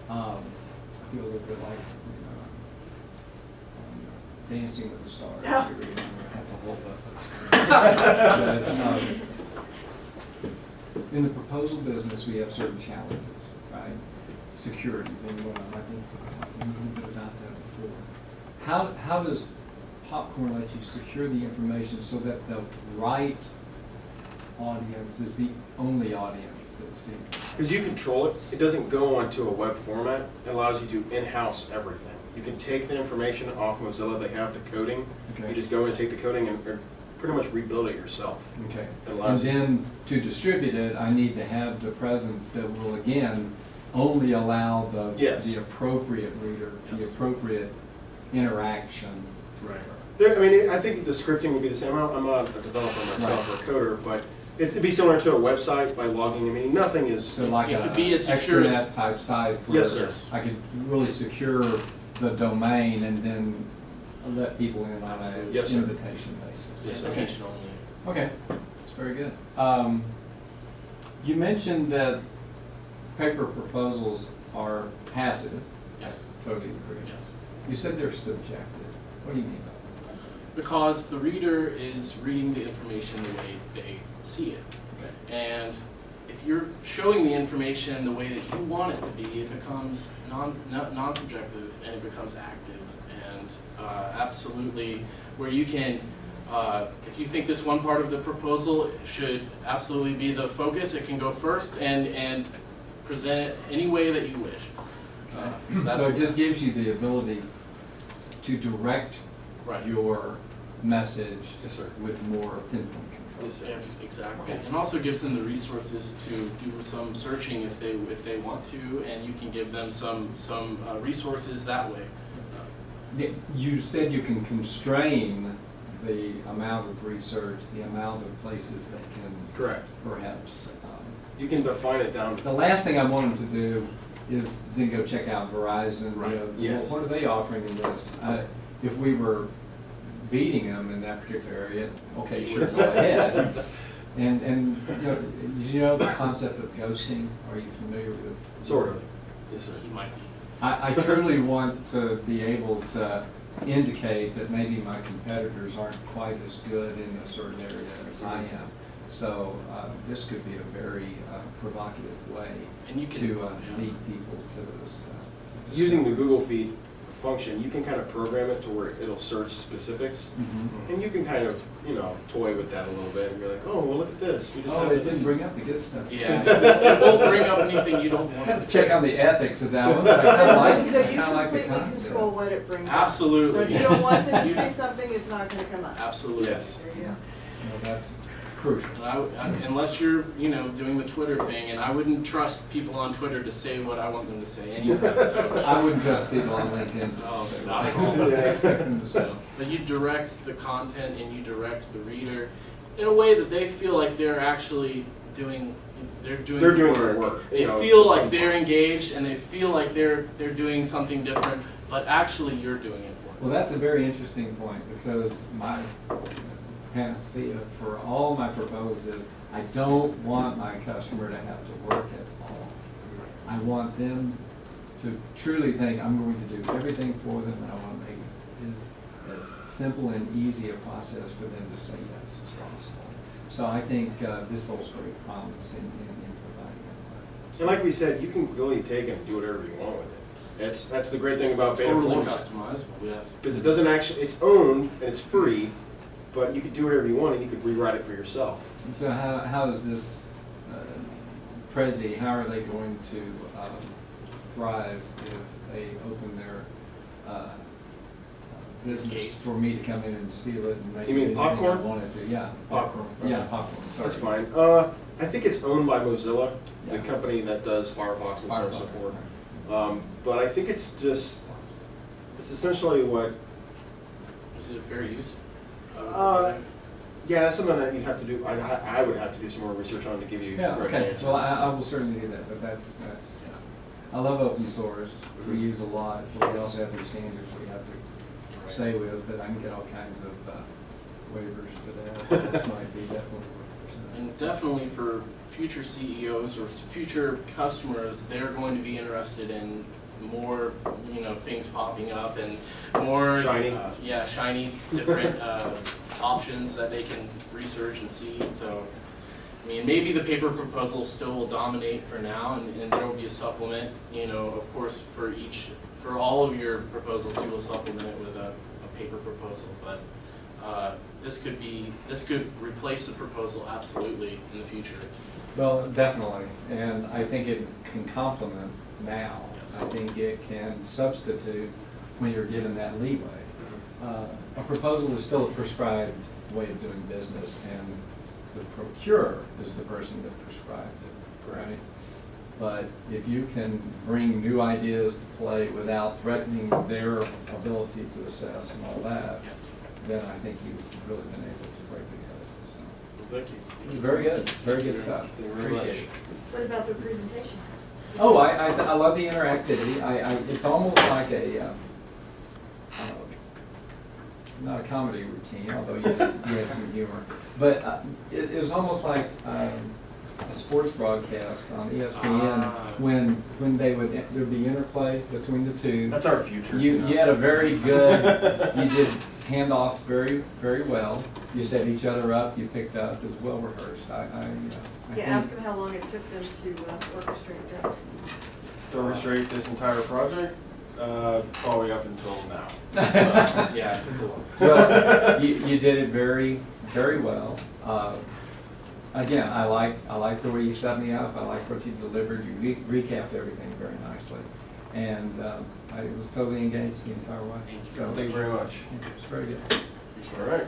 I feel a little bit like, Dancing with the Stars. Yeah. You really have to hold up. In the proposal business, we have certain challenges, right? Security being one of them. I think we talked a little bit about that before. How does Popcorn let you secure the information so that the right audience is the only audience that sees it? Because you control it, it doesn't go onto a web format. It allows you to in-house everything. You can take the information off Mozilla. They have the coding. Okay. You just go in and take the coding and pretty much rebuild it yourself. Okay. It And allows you. then to distribute it, I need to have the presence that will, again, only allow Yes. the appropriate reader, the Yes. appropriate interaction. Right. I mean, I think the scripting would be the same. I'm not a developer myself or a coder, but it'd be similar to a website by logging. I mean, nothing is. So like It a could be as secure as- extranet type site where Yes, sir. I could really secure the domain and then let people in on an Yes, sir. invitation basis. Yes, sir. Invitation only. Okay, that's very good. You mentioned that paper proposals are passive. Yes. Totally agree. Yes. You said they're subjective. What do you mean by that? Because the reader is reading the information the way they see it. Okay. And if you're showing the information the way that you want it to be, it becomes non-subjective and it becomes active. And absolutely, where you can, if you think this one part of the proposal should absolutely be the focus, it can go first and present it any way that you wish. So it just gives you the ability to direct Right. your message Yes, sir. with more pinpoint control. Yes, sir. Yeah, exactly. Okay. And also gives them the resources to do some searching if they want to, and you can give them some resources that way. You said you can constrain the amount of research, the amount of places that can Correct. perhaps. You can define it down. The last thing I want them to do is then go check out Verizon. Right. Yes. What are they offering in this? If we were beating them in that particular area, okay, sure, go ahead. And you know the concept of ghosting? Are you familiar with? Sort of. Yes, sir. He might be. I truly want to be able to indicate that maybe my competitors aren't quite as good in a certain area as I am. So this could be a very provocative way And you can, to yeah. lead people to those. Using the Google Feed function, you can kind of program it to where it'll search specifics. Mhm. And you can kind of, toy with that a little bit and be like, oh, well, look at this. We just Oh, have it this. didn't bring up the good stuff. Yeah, it won't bring up anything you don't I want. have to check on the ethics of that one, but I kind of like, So I you kind of like the completely concept. control what it brings up. Absolutely. So if you don't want them to You- say something, it's not gonna come up. Absolutely. Yes. There you go. Well, that's crucial. And unless you're, doing the Twitter thing, and I wouldn't trust people on Twitter to say what I want them to say anytime, so. I wouldn't trust people on LinkedIn. Oh, not at all. Yeah. I expect them to say. So, but you direct the content and you direct the reader in a way that they feel like they're actually doing, they're doing They're the doing their work. They feel like they're engaged and they feel like they're doing something different, but actually you're doing it for them. Well, that's a very interesting point, because my panacea for all my proposals is, I don't want my customer to have to work at all. I want them to truly think, I'm going to do everything for them, and I want to make it as simple and easy a process for them to say yes as possible. So I think this holds great promise in providing that. And like we said, you can really take it and do whatever you want with it. That's the great thing about It's beta totally format. customizable, yes. Because it doesn't actually, it's owned and it's free, but you can do whatever you want and you could rewrite it for yourself. And so how is this, Prezi, how are they going to thrive if they open their business Gates. for me to come in and steal it and make You mean anything I popcorn? wanted to? Yeah. Popcorn. Yeah, popcorn, sorry. That's fine. I think it's owned by Mozilla, the Yeah. company that does Firefox and so on and so Firefox, forth. right. But I think it's essentially what, Is it a fair use? yeah, that's something that you'd have to do, I would have to do some more research on to give you the Yeah, correct okay, answer. well, I will certainly do that, but that's, I love open source, we use a lot, but we also have these standards we have to stay with, but I can get all kinds of waivers for that. This might be definitely worth And definitely for future CEOs or future customers, they're going to be interested in more, things popping up and more. Shiny. Yeah, shiny, different, options that they can research and see, so. I mean, maybe the paper proposal still will dominate for now, and there will be a supplement, of course, for all of your proposals, you will supplement it with a paper proposal, but, this could replace the proposal absolutely in the future. Well, definitely, and I think it can complement now. Yes. I think it can substitute when you're given that leeway. A proposal is still a prescribed way of doing business, and the procurer is the person that prescribes it, right? But if you can bring new ideas to play without threatening their ability to assess and all that, Yes. then I think you've really been able to break the code. So, Thank you. very good, very good stuff. Thank you very much. Appreciate it. What about the presentation? Oh, I love the interactivity. It's almost like a, not a comedy routine, although you had some humor. But it was almost like a sports broadcast on ESPN when there'd be interplay between the two. That's our future. You had a very good, you did handoffs very, very well. You set each other up, you picked up, it was well rehearsed. I Yeah, think- ask them how long it took them to orchestrate that. To illustrate this entire project, probably up until now. Yeah, cool. Well, you did it very, very well. Again, I like the way you set me up. I like what you delivered. You recapped everything very nicely. And I was totally engaged the entire way. Thank you. So, Thank you very much. it's very good. All right.